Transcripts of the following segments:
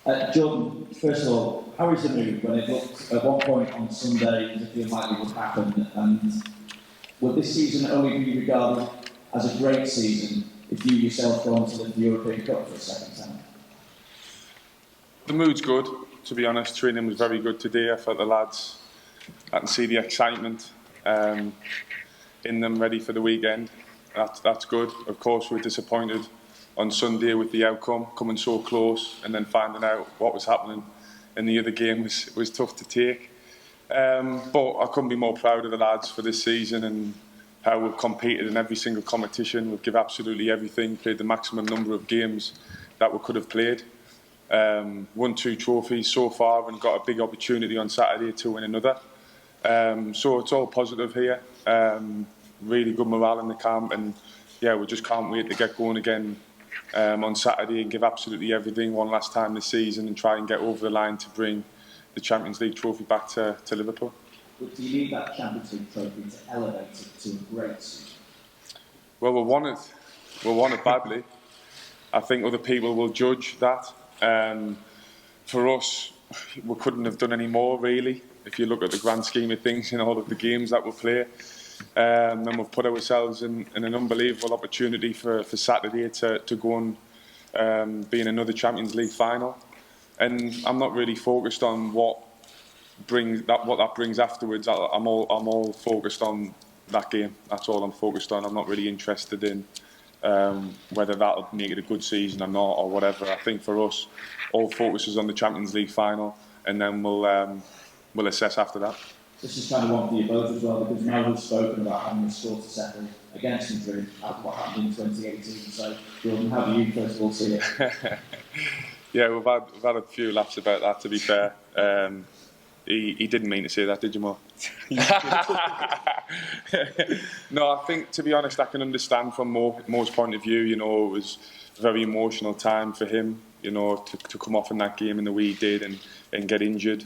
Jordan, first of all, how is the mood when it looked at one point on Sunday as if the unlikely would happen? And will this season only be regarded as a great season if you yourself go on to lift the European Cup for a second time? The mood's good, to be honest. Training was very good today. I felt the lads, I can see the excitement in them, ready for the weekend. That's good. Of course, we're disappointed on Sunday with the outcome, coming so close and then finding out what was happening in the other game was tough to take. But I couldn't be more proud of the lads for this season and how we've competed in every single competition. We've given absolutely everything, played the maximum number of games that we could have played. Won 2 trophies so far and got a big opportunity on Saturday to win another. So it's all positive here. Really good morale in the camp, and yeah, we just can't wait to get going again on Saturday and give absolutely everything one last time this season and try and get over the line to bring the Champions League trophy back to Liverpool. But do you need that Champions League trophy to elevate it to a great season? Well, we want it badly. I think other people will judge that. For us, we couldn't have done any more, really, if you look at the grand scheme of things in all of the games that we play. And we've put ourselves in an unbelievable opportunity for Saturday to go and be in another Champions League final. And I'm not really focused on what that brings afterwards. I'm all focused on that game. That's all I'm focused on. I'm not really interested in whether that'll make it a good season or not or whatever. I think for us, all focus is on the Champions League final, and then we'll assess after that. This is kind of one for you both as well, because now we've spoken about having a score to settle against Madrid after what happened in 2018. So, Jordan, how do you first of all see it? Yeah, we've had a few laughs about that, to be fair. He didn't mean to say that, did you, Mo? No, I think, to be honest, I can understand from Mo's point of view. You know, it was a very emotional time for him, you know, to come off in that game in the way he did and get injured.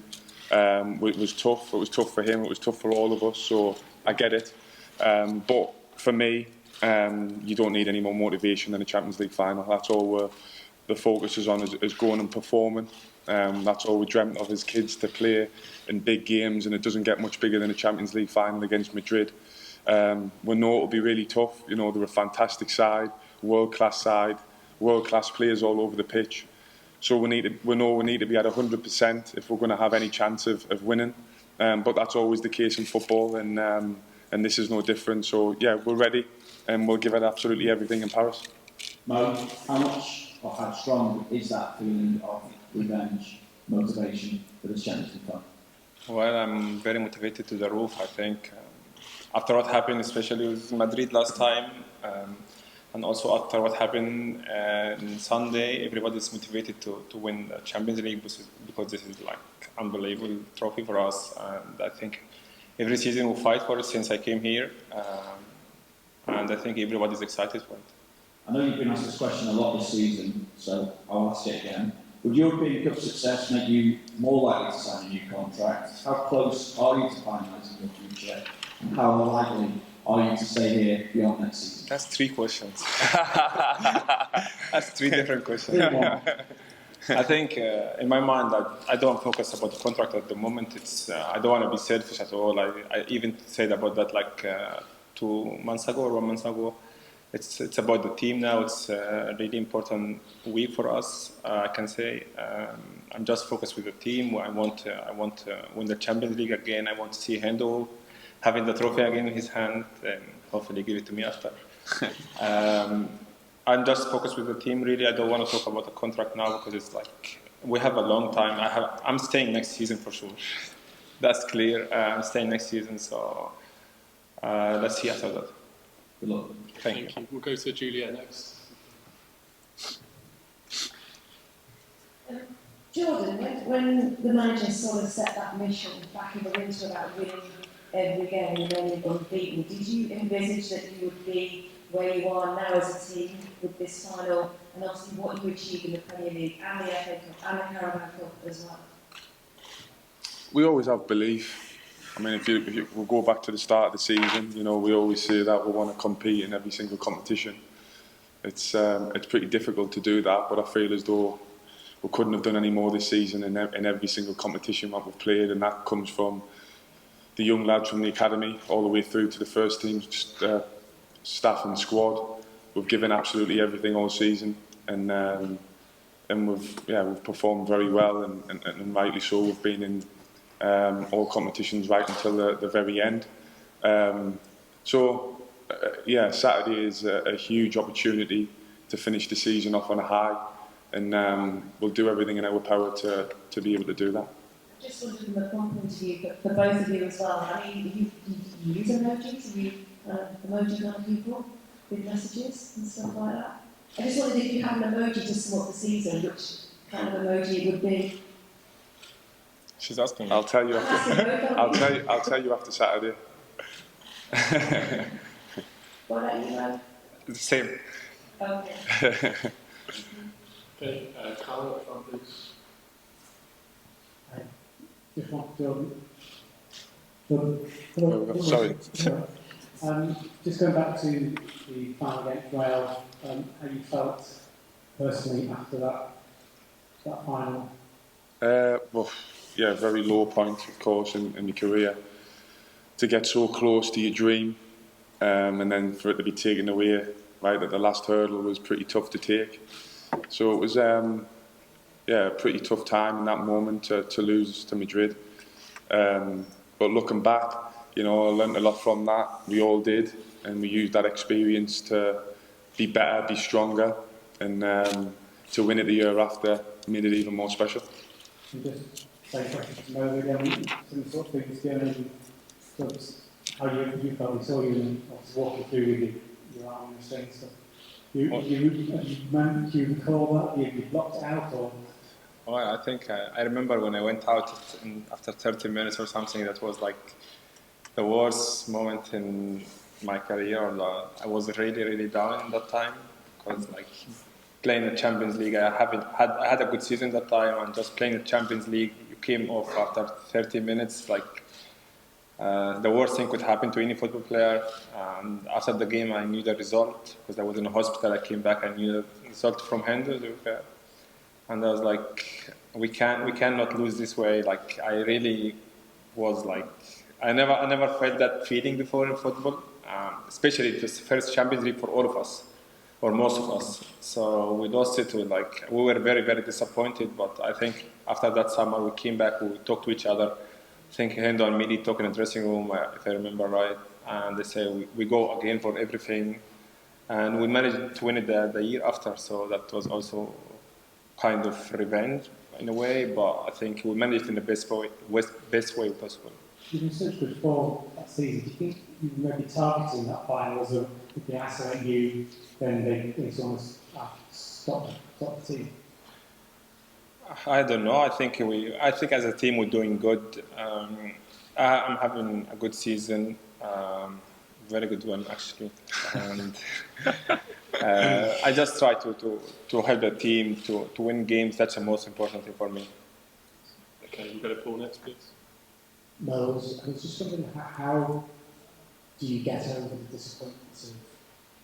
It was tough. It was tough for him. It was tough for all of us. So I get it. But for me, you don't need any more motivation than a Champions League final. That's all the focus is on, is going and performing. That's all we dreamt of as kids, to play in big games, and it doesn't get much bigger than a Champions League final against Madrid. We know it'll be really tough. You know, they're a fantastic side, world-class players all over the pitch. So we know we need to be at 100% if we're going to have any chance of winning. But that's always the case in football, and this is no different. So yeah, we're ready, and we'll give it absolutely everything in Paris. Mo, how much or how strong is that feeling of revenge, motivation for this Champions League final? Well, I'm very motivated to the roof, I think. After what happened, especially with Madrid last time, and also after what happened on Sunday, everybody's motivated to win the Champions League because this is like unbelievable trophy for us. And I think every season we'll fight for it since I came here. And I think everybody's excited for it. I know you've been asked this question a lot this season, so I'll ask it again. Would European Cup success make you more likely to sign a new contract? How close are you to finalising your future? And how likely are you to stay here beyond next season? That's 3 questions. That's 3 different questions. I think in my mind, I don't focus about the contract at the moment. I don't want to be selfish at all. I even said about that like 2 months ago or 1 month ago. It's about the team now. It's a really important week for us. I can say I'm just focused with the team. I want to win the Champions League again. I want to see Hendo having the trophy again in his hand, and hopefully give it to me after. I'm just focused with the team. Really, I don't want to talk about the contract now because it's like we have a long time. I'm staying next season for sure. That's clear. I'm staying next season. So let's see after that. Good luck. Thank you. We'll go to Julia next. Jordan, when the manager sort of set that mission back in the winter about winning every game and then you've unbeaten, did you envisage that you would be where you are now as a team with this final, and obviously what you achieved in the Premier League and the FA Cup and the Carabao Cup as well? We always have belief. I mean, if you we'll go back to the start of the season, you know, we always say that we want to compete in every single competition. It's pretty difficult to do that, but I feel as though we couldn't have done any more this season in every single competition that we've played, and that comes from the young lads from the academy all the way through to the first team staff and squad. We've given absolutely everything all season, and we've performed very well, and rightly so. We've been in all competitions right until the very end. Saturday is a huge opportunity to finish the season off on a high, and we'll do everything in our power to be able to do that. I just wanted from a point of view, but for both of you as well, I mean, you use emojis, have you emoji other people with messages and stuff like that? I just wondered if you have an emoji to sum up the season, which kind of emoji it would be. She's asking me. I'll tell you after. I'll tell you after Saturday. What about you, Ryan? The same. Okay. Okay, Carl, up front, please. Just want to Sorry. just going back to the final against Wales, how you felt personally after that final? Very low point, of course, in your career. To get so close to your dream, and then for it to be taken away right at the last hurdle was pretty tough to take. So it was a pretty tough time in that moment to lose to Madrid. But looking back, I learned a lot from that. We all did, and we used that experience to be better, be stronger, and to win it the year after made it even more special. And just same question to Mo again, some sort of things going how you felt, we saw you and obviously walking through with your arm and string stuff. You recall that? You blocked it out or? Oh, I think I remember when I went out after 30 minutes or something, that was like the worst moment in my career. I was really, really down that time because like playing the Champions League, I had a good season that time, and just playing the Champions League, you came off after 30 minutes, like the worst thing could happen to any football player. And after the game, I knew the result because I was in the hospital. I came back, I knew the result from Handel. And I was like, we cannot lose this way. Like I really was like, I never felt that feeling before in football. Especially it was the first Champions League for all of us, or most of us. So we lost it. We were very, very disappointed. But I think after that summer, we came back. We talked to each other. I think Hendo and Midi talk in the dressing room, if I remember right. And they say we go again for everything, and we managed to win it the year after. So that was also kind of revenge in a way, but I think we managed in the best way possible. You've been such good form that season. Do you think you may be targeting that final as if they isolate you, then they almost stop the team? I don't know. I think as a team we're doing good. I'm having a good season, very good one actually, and I just try to help the team to win games. That's the most important thing for me. Okay, we've got a Paul next, please. No, I was just wondering how do you get over the disappointments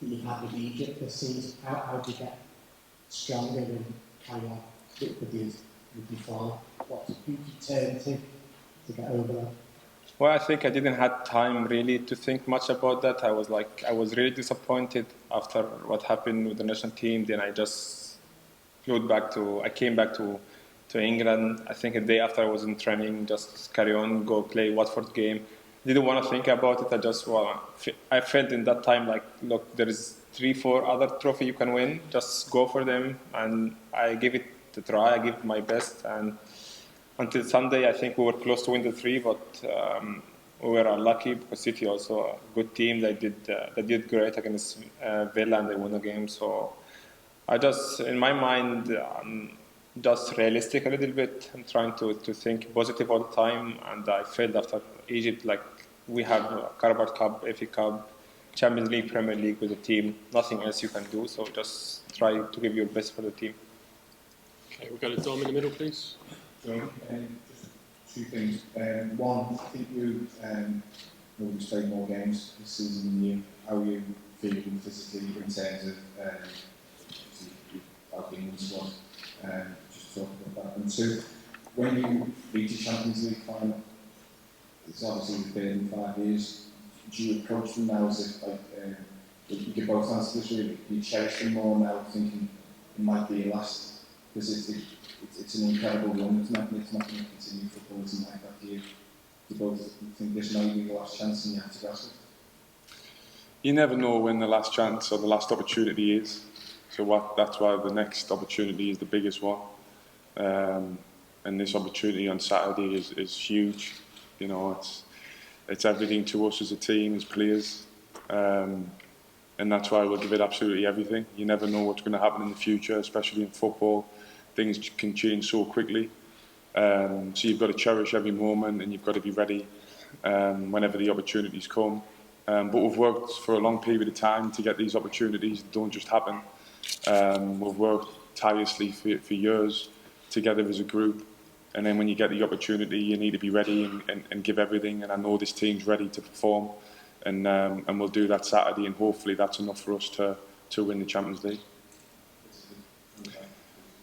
that you've had with Egypt this season? How do you get stronger and how you are with your fall? What do you turn to get over that? Well, I think I didn't have time really to think much about that. I was really disappointed after what happened with the national team. Then I just I came back to England. I think a day after I was in training, just carry on, go play Watford game. Didn't want to think about it. I felt in that time like, look, there is 3-4 other trophy you can win. Just go for them, and I gave it a try. I gave my best, and until Sunday, I think we were close to win the 3, but we were unlucky because City also a good team. They did great against Villa, and they won the game. So I just, in my mind, just realistic a little bit. I'm trying to think positive all the time, and I felt after Egypt, like we have Carabao Cup, FA Cup, Champions League, Premier League with the team. Nothing else you can do. So just try to give your best for the team. Okay, we've got a Dom in the middle, please. So, just 2 things. One, I think you've played more games this season than you. How are you feeling physically in terms of being in the squad? Just talk about that. And two, when you reach a Champions League final, it's obviously the third in 5 years. Do you approach them now as if, like, you can both answer this really, do you cherish them more now, thinking it might be your last? Because it's an incredible run, it's not going to continue football, isn't like that. Do you both think this may be the last chance and you have to grasp it? You never know when the last chance or the last opportunity is. So that's why the next opportunity is the biggest one. And this opportunity on Saturday is huge. You know, it's everything to us as a team, as players. And that's why we'll give it absolutely everything. You never know what's going to happen in the future, especially in football. Things can change so quickly. So you've got to cherish every moment and you've got to be ready whenever the opportunities come. But we've worked for a long period of time to get these opportunities. They don't just happen. We've worked tirelessly for years together as a group. And then when you get the opportunity, you need to be ready and give everything. And I know this team's ready to perform. And we'll do that Saturday, and hopefully that's enough for us to win the Champions League.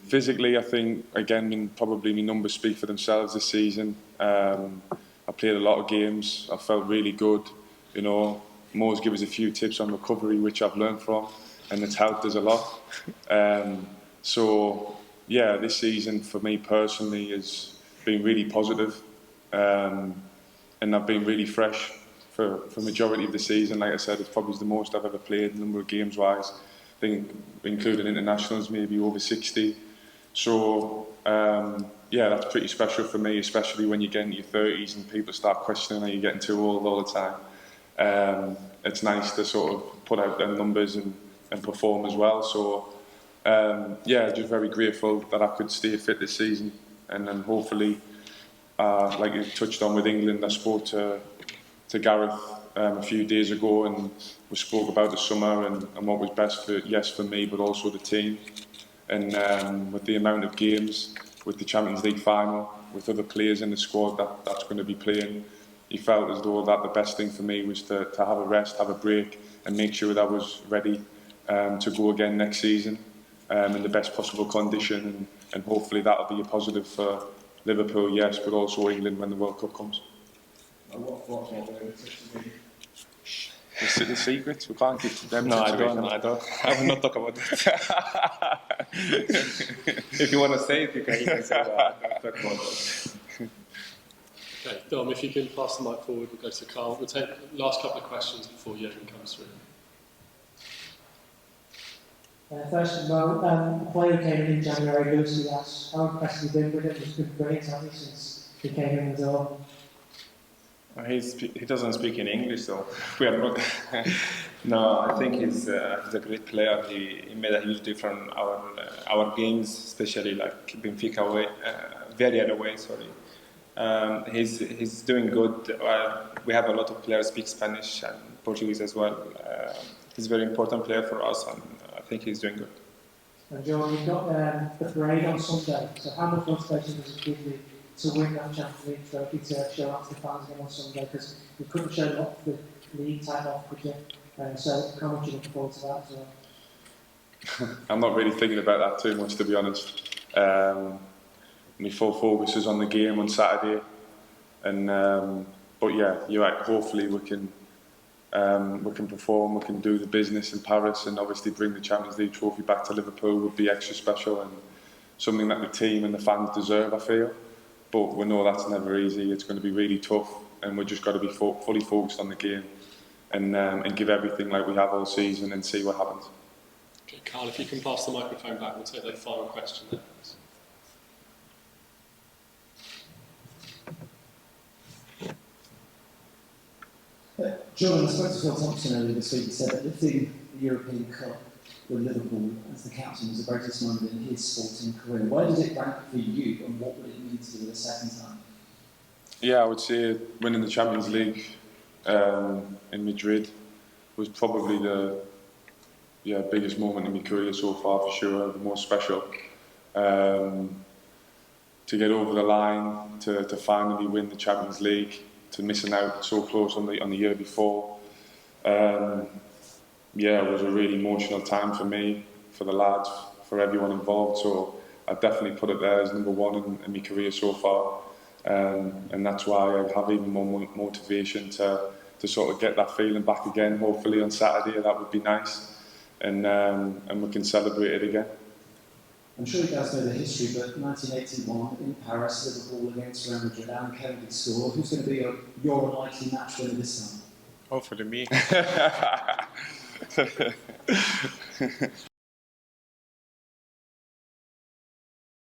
Physically, I think, again, probably my numbers speak for themselves this season. I played a lot of games. I felt really good. You know, Mo's given us a few tips on recovery, which I've learned from, and it's helped us a lot. So, yeah, this season for me personally has been really positive, and I've been really fresh for majority of the season. Like I said, it's probably the most I've ever played, number of games wise. I think, including internationals, maybe over 60. So, yeah, that's pretty special for me, especially when you get into your 30s and people start questioning, are you getting too old all the time? It's nice to sort of put out them numbers and perform as well. So, yeah, just very grateful that I could stay fit this season. And then hopefully, like you touched on with England, I spoke to Gareth a few days ago, and we spoke about the summer and what was best for me, but also the team. And with the amount of games, with the Champions League final, with other players in the squad that's going to be playing, he felt as though that the best thing for me was to have a rest, have a break, and make sure that I was ready to go again next season in the best possible condition. And hopefully that'll be a positive for Liverpool, yes, but also England when the World Cup comes. The secrets, we can't keep them. No, I don't. I will not talk about that. If you want to say it, you can say that. Talk about that. Okay, Dom, if you can pass the mic forward, we'll go to Carl. We'll take the last couple of questions before Jürgen comes through. First of all, a player came in January, Lucy asked, how impressed have you been with it? It's been great, hasn't he, since he came in the door? He doesn't speak in English, so we are not. No, I think he's a great player. He made a huge difference our games, especially like Benfica away, Villarreal away. Sorry, he's doing good. We have a lot of players speak Spanish and Portuguese as well. He's a very important player for us, and I think he's doing good. And John, you've got the parade on Sunday. So how much motivation does it give you to win that Champions League trophy, to show up to the fans again on Sunday? Because you couldn't show up the league title off, could you? So how much are you looking forward to that as well? I'm not really thinking about that too much, to be honest. My full focus is on the game on Saturday, and but yeah, you're right. Hopefully we can perform, we can do the business in Paris, and obviously bring the Champions League trophy back to Liverpool would be extra special and something that the team and the fans deserve, I feel. But we know that's never easy. It's going to be really tough, and we've just got to be fully focused on the game and give everything like we have all season and see what happens. Okay, Carl, if you can pass the microphone back, we'll take the final question there. John, I spoke to Phil Thompson earlier this week. He said that lifting the European Cup with Liverpool as the captain was the greatest moment in his sporting career. Where does it rank for you, and what would it mean to do a second time? Yeah, I would say winning the Champions League in Madrid was probably the biggest moment in my career so far, for sure, the most special. To get over the line, to finally win the Champions League, to missing out so close on the year before. Yeah, it was a really emotional time for me, for the lads, for everyone involved. So I'd definitely put it there as number one in my career so far. And that's why I have even more motivation to sort of get that feeling back again. Hopefully on Saturday, that would be nice, and we can celebrate it again. I'm sure you guys know the history, but 1981 in Paris, Liverpool against Real Madrid, Alan Kennedy scored. Who's going to be your unlikely match winner this time? Hopefully me.